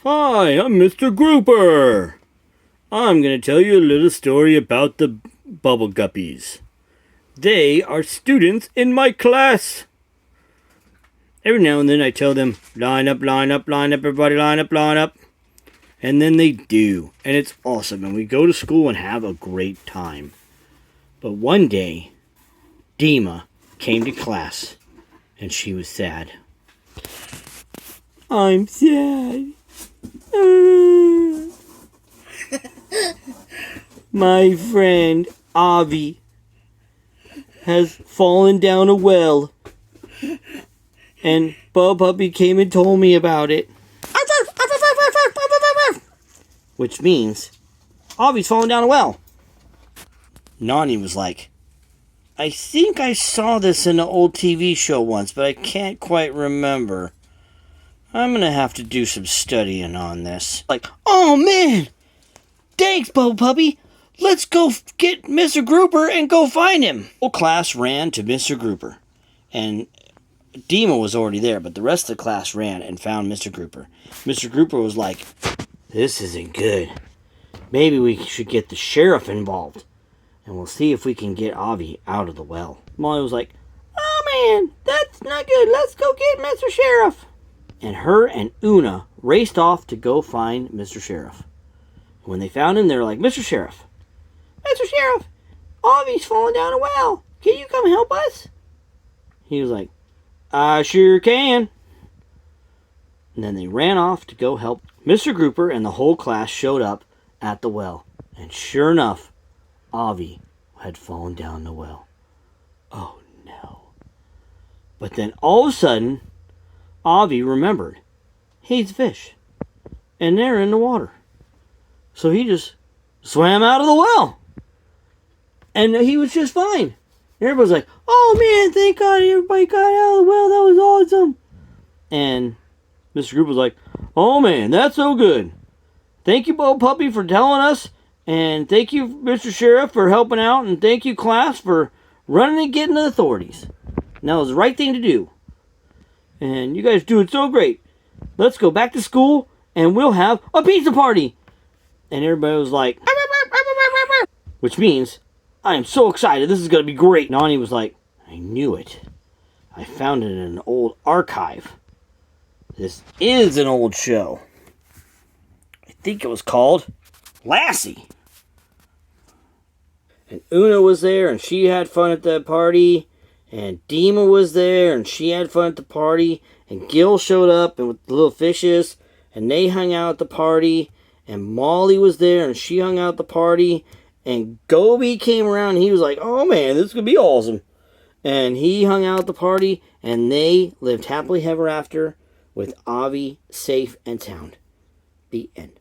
Hi, I'm Mr. Grouper. I'm going to tell you a little story about the Bubble Guppies. They are students in my class. Every now and then I tell them, line up, everybody line up, line up. And then they do. And it's awesome. And we go to school and have a great time. But one day, Dima came to class. And she was sad. I'm sad. My friend Avi has fallen down a well, and Bub Puppy came and told me about it. Which means Avi's fallen down a well. Nani was like, I think I saw this in an old TV show once, but I can't quite remember. I'm gonna have to do some studying on this. Like, oh man! Thanks, Bubble Puppy! Let's go get Mr. Grouper and go find him! The whole class ran to Mr. Grouper. And Dima was already there, but the rest of the class ran and found Mr. Grouper. Mr. Grouper was like, this isn't good. Maybe we should get the sheriff involved. And we'll see if we can get Avi out of the well. Molly was like, oh man, that's not good. Let's go get Mr. Sheriff. And her and Una raced off to go find Mr. Sheriff. When they found him, they were like, Mr. Sheriff, Avi's falling down a well. Can you come help us? He was like, I sure can. And then they ran off to go help. Mr. Grouper and the whole class showed up at the well. And sure enough, Avi had fallen down the well. Oh no. But then all of a sudden, Avi remembered, he's a fish, and they're in the water. So he just swam out of the well. And he was just fine. And everybody's like, oh man, thank God everybody got out of the well. That was awesome. And Mr. Group was like, oh man, that's so good. Thank you, Bo Puppy, for telling us. And thank you, Mr. Sheriff, for helping out. And thank you, class, for running and getting the authorities. And that was the right thing to do. And you guys do it so great. Let's go back to school and we'll have a pizza party. And everybody was like, which means, I am so excited. This is going to be great. Nani was like, I knew it. I found it in an old archive. This is an old show. I think it was called Lassie. And Una was there and she had fun at that party. And Dima was there, and she had fun at the party. And Gil showed up and with the little fishes, and they hung out at the party. And Molly was there, and she hung out at the party. And Gobi came around, and he was like, oh man, this is going to be awesome. And he hung out at the party, and they lived happily ever after with Avi safe and sound. The end.